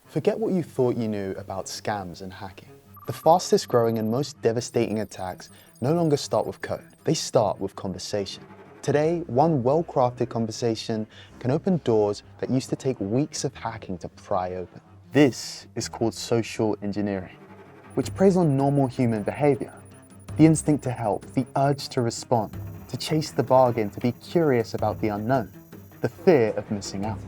Forget what you thought you knew about scams and hacking. The fastest growing and most devastating attacks no longer start with code. They start with conversation. Today, one well-crafted conversation can open doors that used to take weeks of hacking to pry open. This is called social engineering, which preys on normal human behavior. The instinct to help, the urge to respond, to chase the bargain, to be curious about the unknown, the fear of missing out.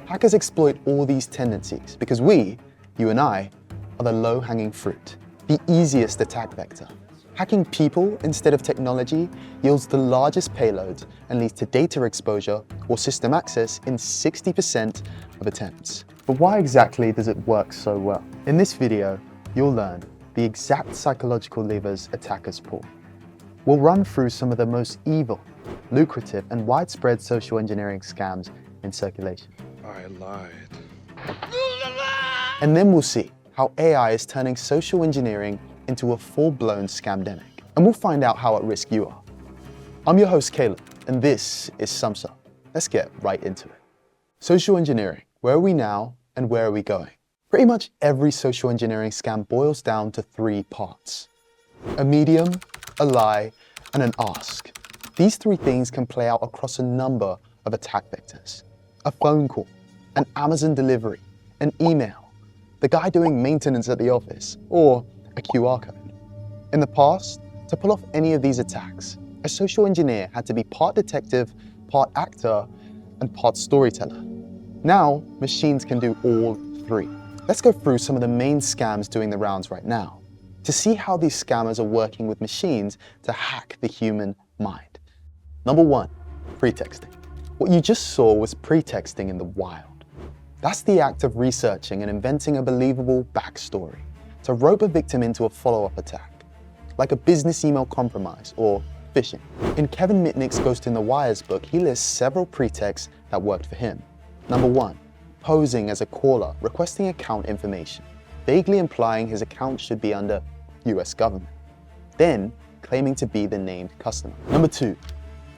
Hackers exploit all these tendencies because we, you and I, are the low-hanging fruit, the easiest attack vector. Hacking people instead of technology yields the largest payloads and leads to data exposure or system access in 60% of attempts. But why exactly does it work so well? In this video, you'll learn the exact psychological levers attackers pull. We'll run through some of the most evil, lucrative, and widespread social engineering scams in circulation. I lied. And then we'll see how AI is turning social engineering into a full-blown scamdemic. And we'll find out how at risk you are. I'm your host, Caleb, and this is Sumsub. Let's get right into it. Social engineering. Where are we now and where are we going? Pretty much every social engineering scam boils down to three parts: a medium, a lie, and an ask. These three things can play out across a number of attack vectors. A phone call, an Amazon delivery, an email, the guy doing maintenance at the office, or a QR code. In the past, to pull off any of these attacks, a social engineer had to be part detective, part actor, and part storyteller. Now, machines can do all three. Let's go through some of the main scams doing the rounds right now to see how these scammers are working with machines to hack the human mind. Number one, pretexting. What you just saw was pretexting in the wild. That's the act of researching and inventing a believable backstory to rope a victim into a follow-up attack, like a business email compromise or phishing. In Kevin Mitnick's Ghost in the Wires book, he lists several pretexts that worked for him. Number one, posing as a caller, requesting account information, vaguely implying his account should be under US government, then claiming to be the named customer. Number two,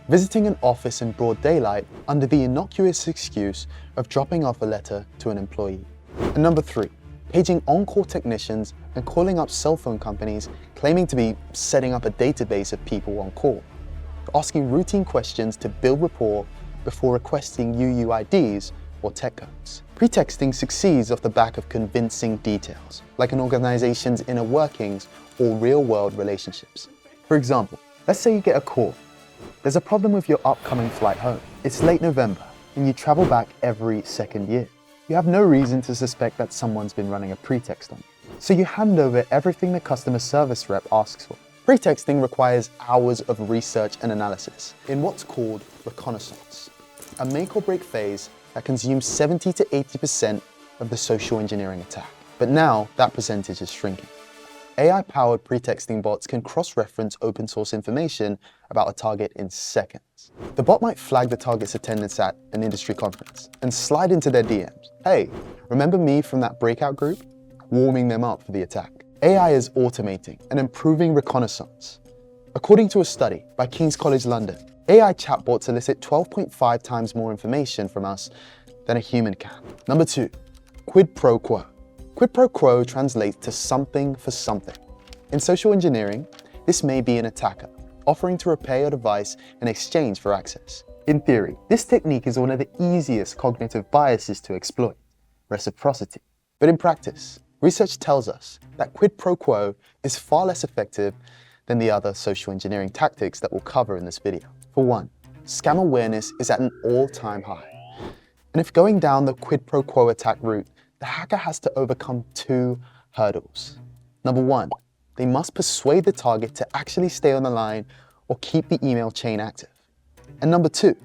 visiting an office in broad daylight under the innocuous excuse of dropping off a letter to an employee. And number three, paging on-call technicians and calling up cell phone companies claiming to be setting up a database of people on call, asking routine questions to build rapport before requesting UUIDs or tech codes. Pretexting succeeds off the back of convincing details, like an organization's inner workings or real-world relationships. For example, let's say you get a call. There's a problem with your upcoming flight home. It's late November, and you travel back every second year. You have no reason to suspect that someone's been running a pretext on you. So you hand over everything the customer service rep asks for. Pretexting requires hours of research and analysis in what's called reconnaissance, a make or break phase that consumes 70 to 80% of the social engineering attack. But now that percentage is shrinking. AI-powered pretexting bots can cross-reference open source information about a target in seconds. The bot might flag the target's attendance at an industry conference and slide into their DMs. Hey, remember me from that breakout group? Warming them up for the attack. AI is automating and improving reconnaissance. According to a study by King's College London, AI chatbots elicit 12.5 times more information from us than a human can. Number two, quid pro quo. Quid pro quo translates to something for something. In social engineering, this may be an attacker offering to repair your device in exchange for access. In theory, this technique is one of the easiest cognitive biases to exploit, reciprocity. But in practice, research tells us that quid pro quo is far less effective than the other social engineering tactics that we'll cover in this video. For one, scam awareness is at an all-time high. And if going down the quid pro quo attack route, the hacker has to overcome two hurdles. Number one, they must persuade the target to actually stay on the line or keep the email chain active. And number two,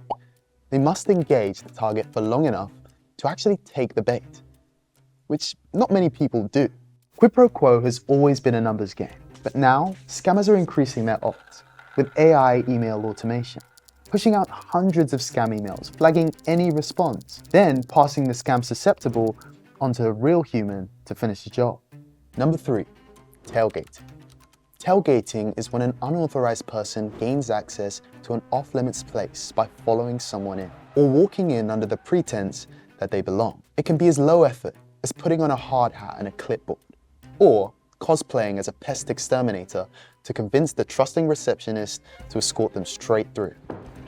they must engage the target for long enough to actually take the bait, which not many people do. Quid pro quo has always been a numbers game, but now scammers are increasing their odds with AI email automation, pushing out hundreds of scam emails, flagging any response, then passing the scam susceptible onto a real human to finish the job. Number three, tailgating. Tailgating is when an unauthorized person gains access to an off-limits place by following someone in, or walking in under the pretense that they belong. It can be as low effort as putting on a hard hat and a clipboard, or cosplaying as a pest exterminator to convince the trusting receptionist to escort them straight through.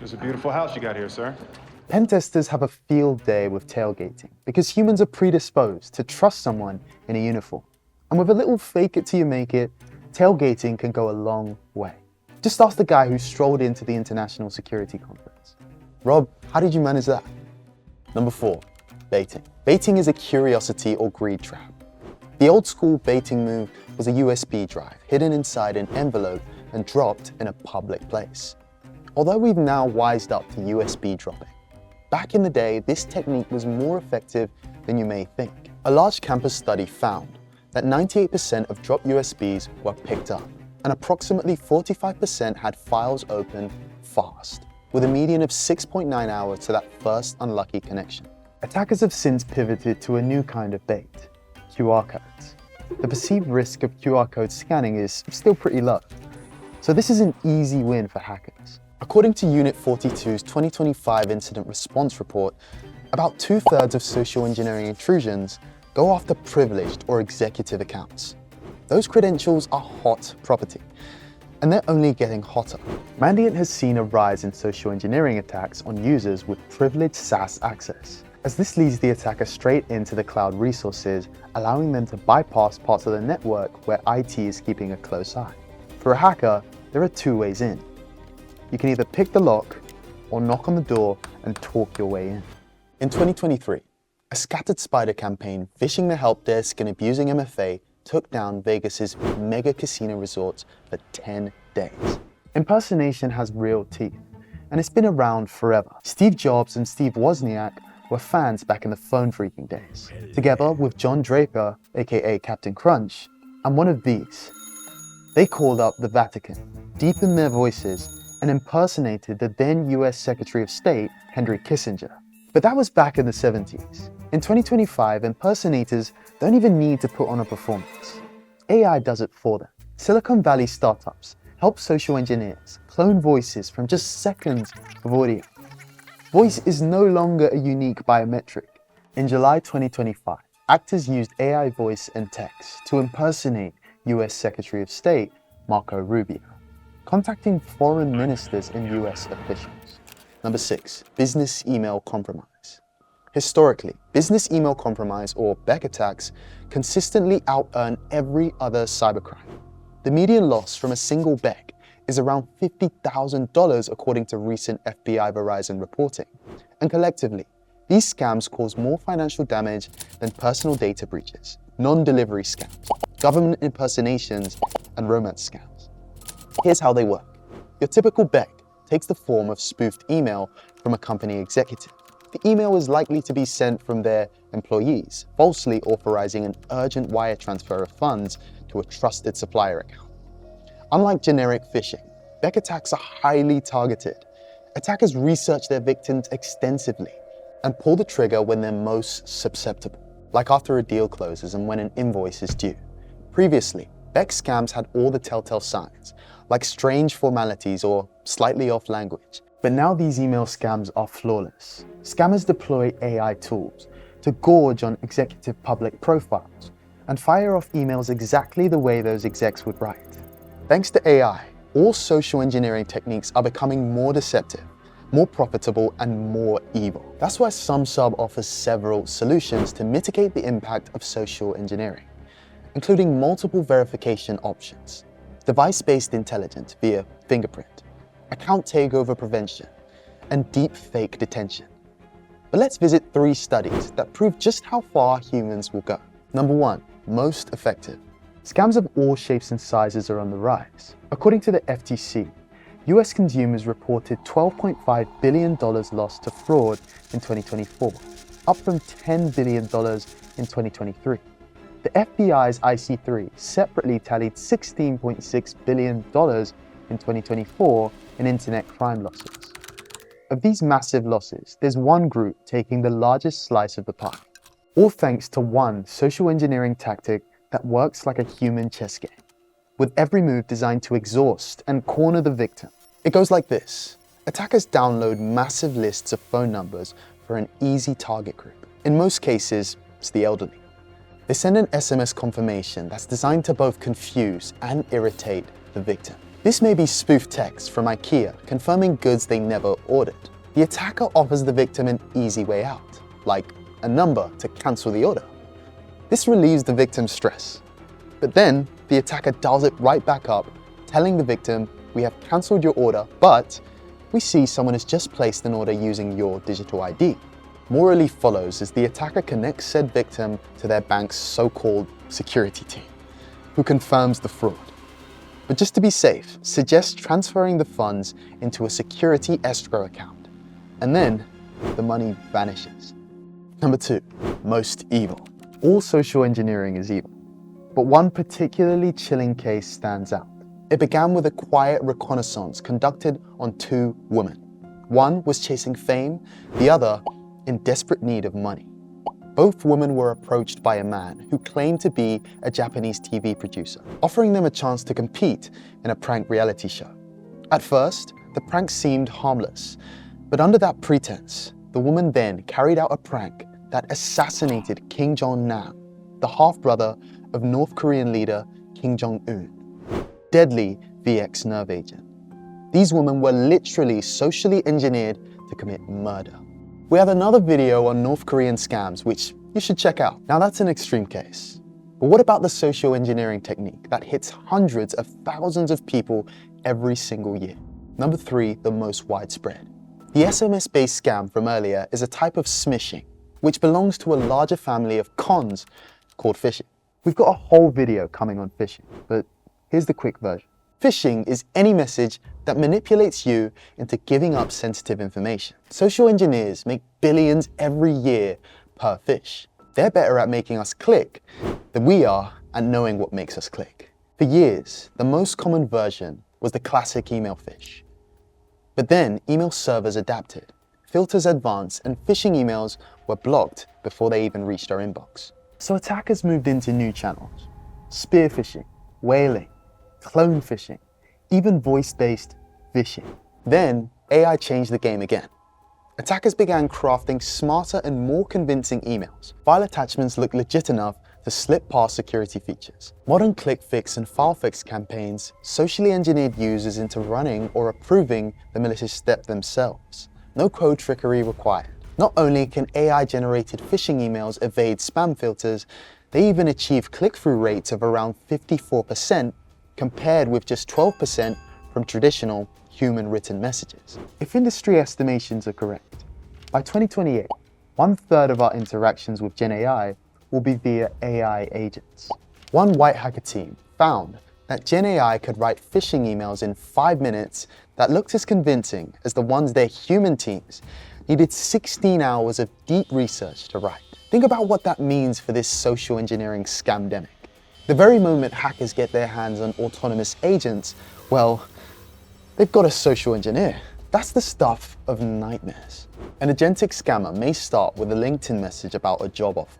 It's a beautiful house you got here, sir. Pen testers have a field day with tailgating because humans are predisposed to trust someone in a uniform. And with a little fake it till you make it, tailgating can go a long way. Just ask the guy who strolled into the International Security Conference. Rob, how did you manage that? Number 4, baiting. Baiting is a curiosity or greed trap. The old school baiting move was a USB drive hidden inside an envelope and dropped in a public place. Although we've now wised up to USB dropping, back in the day, this technique was more effective than you may think. A large campus study found that 98% of dropped USBs were picked up, and approximately 45% had files open fast, with a median of 6.9 hours to that first unlucky connection. Attackers have since pivoted to a new kind of bait, QR codes. The perceived risk of QR code scanning is still pretty low, so this is an easy win for hackers. According to Unit 42's 2025 Incident Response Report, about 2/3 of social engineering intrusions go after privileged or executive accounts. Those credentials are hot property, and they're only getting hotter. Mandiant has seen a rise in social engineering attacks on users with privileged SaaS access, as this leads the attacker straight into the cloud resources, allowing them to bypass parts of the network where IT is keeping a close eye. For a hacker, there are 2 ways in. You can either pick the lock or knock on the door and talk your way in. In 2023, a scattered spider campaign phishing the help desk and abusing MFA took down Vegas's mega casino resorts for 10 days. Impersonation has real teeth, and it's been around forever. Steve Jobs and Steve Wozniak were fans back in the phone phreaking days, together with John Draper, aka Captain Crunch, and one of these. They called up the Vatican, deepened their voices, and impersonated the then US Secretary of State, Henry Kissinger. But that was back in the 70s. In 2025, impersonators don't even need to put on a performance. AI does it for them. Silicon Valley startups help social engineers clone voices from just seconds of audio. Voice is no longer a unique biometric. In July 2025, actors used AI voice and text to impersonate US Secretary of State, Marco Rubio, contacting foreign ministers and US officials. Number 6, business email compromise. Historically, business email compromise, or BEC attacks, consistently out-earn every other cybercrime. The median loss from a single BEC is around $50,000 according to recent FBI Verizon reporting. And collectively, these scams cause more financial damage than personal data breaches, non-delivery scams, government impersonations, and romance scams. Here's how they work. Your typical BEC takes the form of spoofed email from a company executive. The email is likely to be sent from their employees, falsely authorizing an urgent wire transfer of funds to a trusted supplier account. Unlike generic phishing, BEC attacks are highly targeted. Attackers research their victims extensively and pull the trigger when they're most susceptible, like after a deal closes and when an invoice is due. Previously, BEC scams had all the telltale signs, like strange formalities or slightly off language. But now these email scams are flawless. Scammers deploy AI tools to gorge on executive public profiles and fire off emails exactly the way those execs would write. Thanks to AI, all social engineering techniques are becoming more deceptive, more profitable, and more evil. That's why Sumsub offers several solutions to mitigate the impact of social engineering, including multiple verification options, device-based intelligence via fingerprint, account takeover prevention, and deep fake detection. But let's visit 3 studies that prove just how far humans will go. Number 1, most effective. Scams of all shapes and sizes are on the rise. According to the FTC, US consumers reported $12.5 billion lost to fraud in 2024, up from $10 billion in 2023. The FBI's IC3 separately tallied $16.6 billion in 2024 in internet crime losses. Of these massive losses, there's one group taking the largest slice of the pie, all thanks to one social engineering tactic that works like a human chess game, with every move designed to exhaust and corner the victim. It goes like this. Attackers download massive lists of phone numbers for an easy target group. In most cases, it's the elderly. They send an SMS confirmation that's designed to both confuse and irritate the victim. This may be spoofed text from IKEA confirming goods they never ordered. The attacker offers the victim an easy way out, like a number to cancel the order. This relieves the victim's stress. But then the attacker dials it right back up, telling the victim, "We have cancelled your order, but we see someone has just placed an order using your digital ID." More relief follows as the attacker connects said victim to their bank's so-called security team, who confirms the fraud. But just to be safe, suggests transferring the funds into a security escrow account, and then the money vanishes. Number 2, most evil. All social engineering is evil, but one particularly chilling case stands out. It began with a quiet reconnaissance conducted on 2 women. One was chasing fame, the other in desperate need of money. Both women were approached by a man who claimed to be a Japanese TV producer, offering them a chance to compete in a prank reality show. At first, the prank seemed harmless, but under that pretense, the woman then carried out a prank that assassinated Kim Jong-nam, the half-brother of North Korean leader Kim Jong-un. Deadly VX nerve agent. These women were literally socially engineered to commit murder. We have another video on North Korean scams, which you should check out. Now that's an extreme case. But what about the social engineering technique that hits hundreds of thousands of people every single year? Number 3, the most widespread. The SMS-based scam from earlier is a type of smishing, which belongs to a larger family of cons called phishing. We've got a whole video coming on phishing, but here's the quick version. Phishing is any message that manipulates you into giving up sensitive information. Social engineers make billions every year per phish. They're better at making us click than we are at knowing what makes us click. For years, the most common version was the classic email phish. But then email servers adapted, filters advanced, and phishing emails were blocked before they even reached our inbox. So attackers moved into new channels: spear phishing, whaling, clone phishing, even voice-based phishing. Then AI changed the game again. Attackers began crafting smarter and more convincing emails. File attachments looked legit enough to slip past security features. Modern click fix and file fix campaigns socially engineered users into running or approving the malicious step themselves. No code trickery required. Not only can AI-generated phishing emails evade spam filters, they even achieve click-through rates of around 54%, compared with just 12% from traditional human-written messages. If industry estimations are correct, by 2028, 1/3 of our interactions with Gen AI will be via AI agents. One white hacker team found that Gen AI could write phishing emails in 5 minutes that looked as convincing as the ones their human teams needed 16 hours of deep research to write. Think about what that means for this social engineering scamdemic. The very moment hackers get their hands on autonomous agents, well, they've got a social engineer. That's the stuff of nightmares. An agentic scammer may start with a LinkedIn message about a job offer.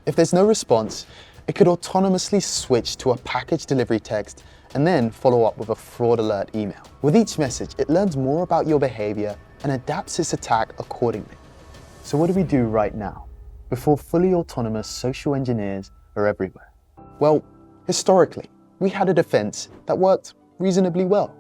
If there's no response, it could autonomously switch to a package delivery text and then follow up with a fraud alert email. With each message, it learns more about your behavior and adapts its attack accordingly. So what do we do right now, before fully autonomous social engineers are everywhere? Well, historically, we had a defense that worked reasonably well: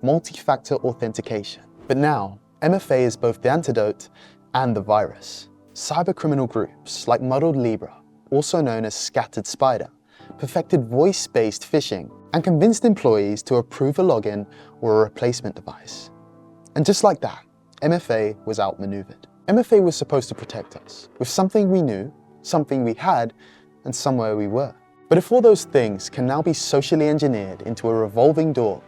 multi-factor authentication. But now, MFA is both the antidote and the virus. Cybercriminal groups like Muddled Libra, also known as Scattered Spider, perfected voice-based phishing and convinced employees to approve a login or a replacement device. And just like that, MFA was outmaneuvered. MFA was supposed to protect us with something we knew, something we had, and somewhere we were. But if all those things can now be socially engineered into a revolving door,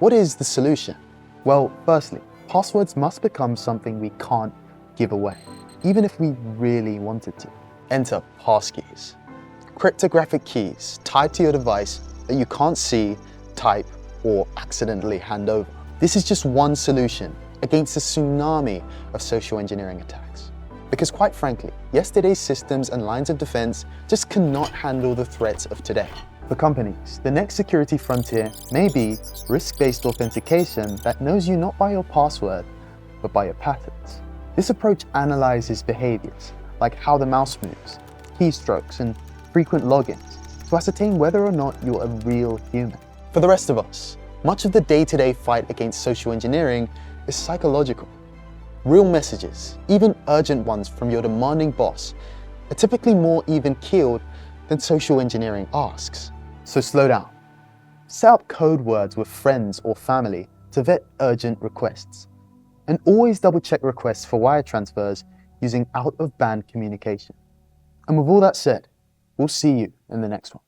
what is the solution? Well, firstly, passwords must become something we can't give away, even if we really wanted to. Enter passkeys, cryptographic keys tied to your device that you can't see, type, or accidentally hand over. This is just one solution against a tsunami of social engineering attacks. Because quite frankly, yesterday's systems and lines of defense just cannot handle the threats of today. For companies, the next security frontier may be risk-based authentication that knows you not by your password, but by your patterns. This approach analyzes behaviors, like how the mouse moves, keystrokes, and frequent logins to ascertain whether or not you're a real human. For the rest of us, much of the day-to-day fight against social engineering is psychological. Real messages, even urgent ones from your demanding boss, are typically more even-keeled than social engineering asks. So slow down. Set up code words with friends or family to vet urgent requests. And always double-check requests for wire transfers using out-of-band communication. And with all that said, we'll see you in the next one.